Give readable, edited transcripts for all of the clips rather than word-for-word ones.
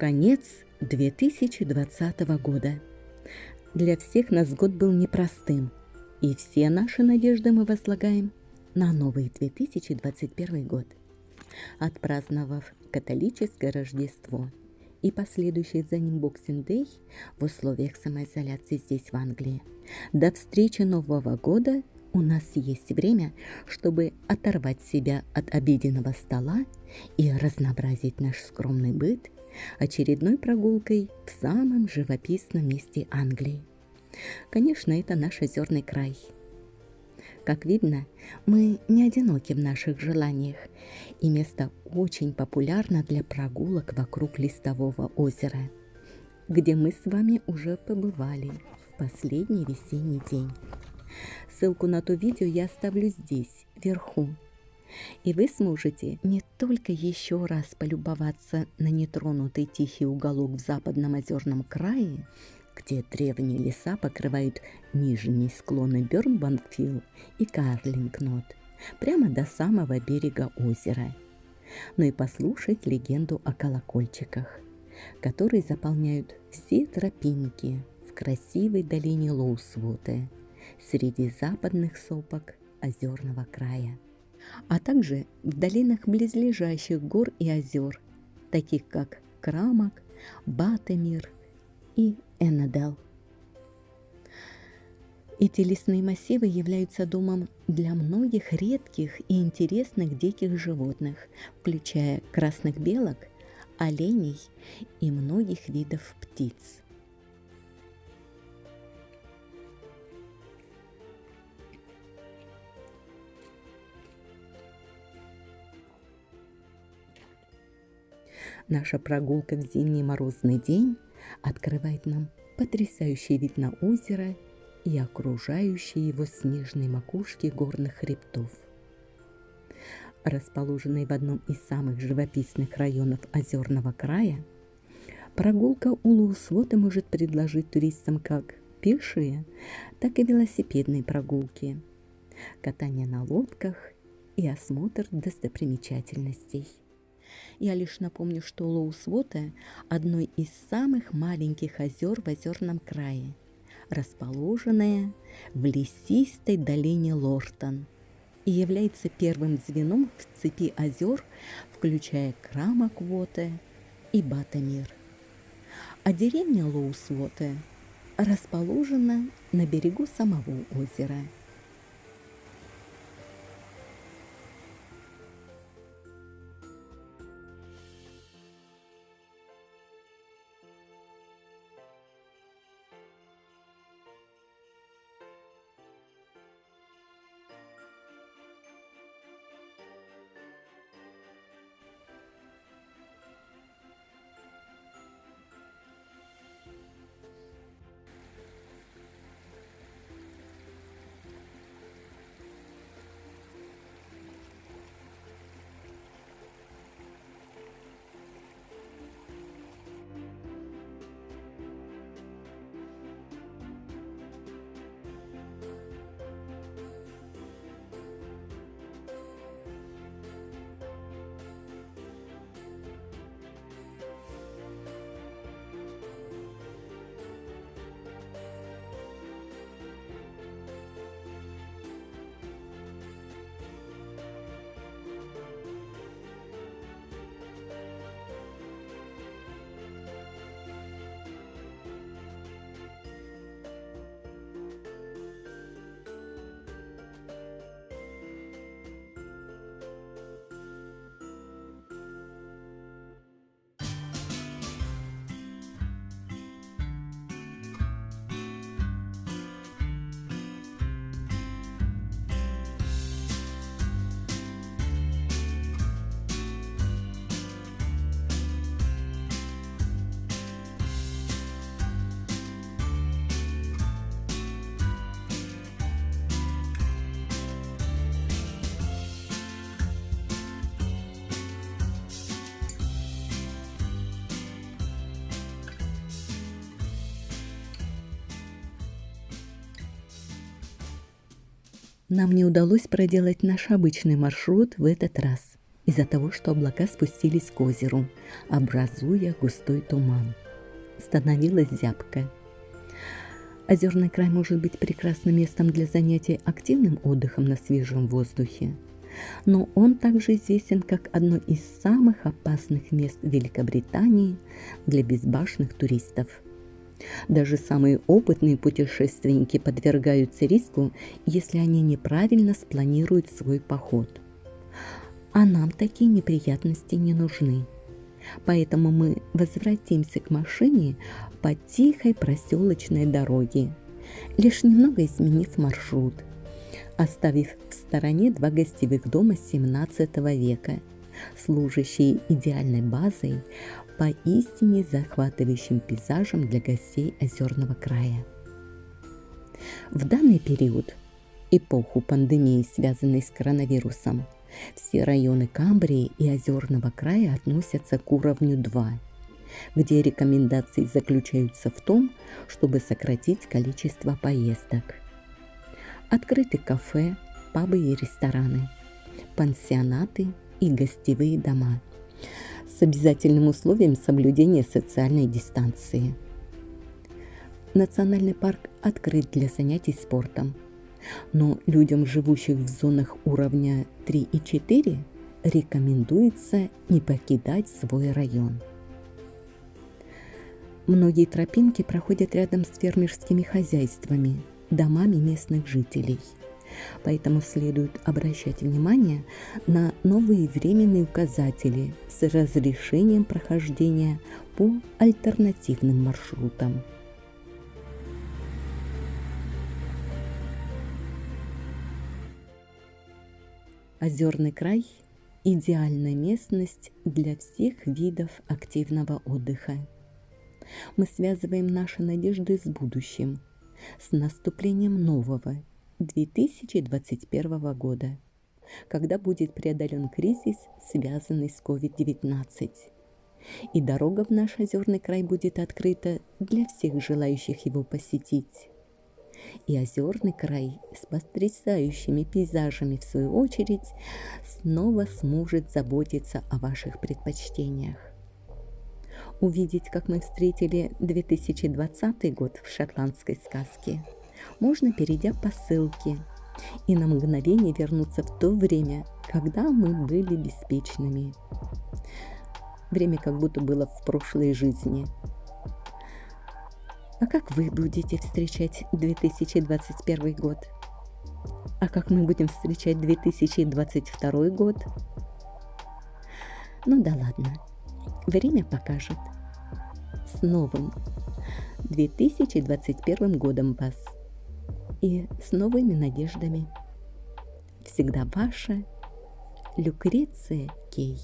Конец 2020 года. Для всех нас год был непростым, и все наши надежды мы возлагаем на новый 2021 год. Отпраздновав католическое Рождество и последующий за ним Боксинг-дэй в условиях самоизоляции здесь, в Англии, до встречи Нового года у нас есть время, чтобы оторвать себя от обеденного стола и разнообразить наш скромный быт очередной прогулкой в самом живописном месте Англии. Конечно, это наш озерный край. Как видно, мы не одиноки в наших желаниях, и место очень популярно для прогулок вокруг Листового озера, где мы с вами уже побывали в последний весенний день. Ссылку на то видео я оставлю здесь, вверху. И вы сможете не только еще раз полюбоваться на нетронутый тихий уголок в западном озерном крае, где древние леса покрывают нижние склоны Бёрнбанк-Хилл и Карлингнот, прямо до самого берега озера, но и послушать легенду о колокольчиках, которые заполняют все тропинки в красивой долине Лоусвота среди западных сопок озерного края, а также в долинах близлежащих гор и озер, таких как Крамок, Батемир и Эннедел. Эти лесные массивы являются домом для многих редких и интересных диких животных, включая красных белок, оленей и многих видов птиц. Наша прогулка в зимний морозный день открывает нам потрясающий вид на озеро и окружающие его снежные макушки горных хребтов. Расположенный в одном из самых живописных районов озерного края, прогулка у Лоусвота может предложить туристам как пешие, так и велосипедные прогулки, катание на лодках и осмотр достопримечательностей. Я лишь напомню, что Лоусвота – одно из самых маленьких озер в озерном крае, расположенное в лесистой долине Лортон, и является первым звеном в цепи озер, включая Крамок-Вота и Батемир. А деревня Лоусвота расположена на берегу самого озера. Нам не удалось проделать наш обычный маршрут в этот раз, из-за того, что облака спустились к озеру, образуя густой туман. Становилось зябко. Озерный край может быть прекрасным местом для занятий активным отдыхом на свежем воздухе, но он также известен как одно из самых опасных мест Великобритании для безбашенных туристов. Даже самые опытные путешественники подвергаются риску, если они неправильно спланируют свой поход. А нам такие неприятности не нужны. Поэтому мы возвратимся к машине по тихой проселочной дороге, лишь немного изменив маршрут, оставив в стороне 2 гостевых дома XVII века, служащие идеальной базой поистине захватывающим пейзажем для гостей озерного края. В данный период, эпоху пандемии, связанной с коронавирусом, все районы Камбрии и озерного края относятся к уровню 2, где рекомендации заключаются в том, чтобы сократить количество поездок. Открыты кафе, пабы и рестораны, пансионаты и гостевые дома с обязательным условием соблюдения социальной дистанции. Национальный парк открыт для занятий спортом, но людям, живущим в зонах уровня 3 и 4, рекомендуется не покидать свой район. Многие тропинки проходят рядом с фермерскими хозяйствами, домами местных жителей, поэтому следует обращать внимание на новые временные указатели с разрешением прохождения по альтернативным маршрутам. Озерный край – идеальная местность для всех видов активного отдыха. Мы связываем наши надежды с будущим, с наступлением нового 2021 года, когда будет преодолен кризис, связанный с COVID-19, и дорога в наш озерный край будет открыта для всех желающих его посетить. И озерный край с потрясающими пейзажами, в свою очередь, снова сможет заботиться о ваших предпочтениях. Увидеть, как мы встретили 2020 год в шотландской сказке, можно, перейдя по ссылке, и на мгновение вернуться в то время, когда мы были беспечными. Время как будто было в прошлой жизни. А как вы будете встречать 2021 год? А как мы будем встречать 2022 год? Ну да ладно, время покажет. С новым 2021 годом вас и с новыми надеждами. Всегда ваша Люкреция Кей.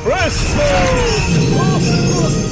Christmas!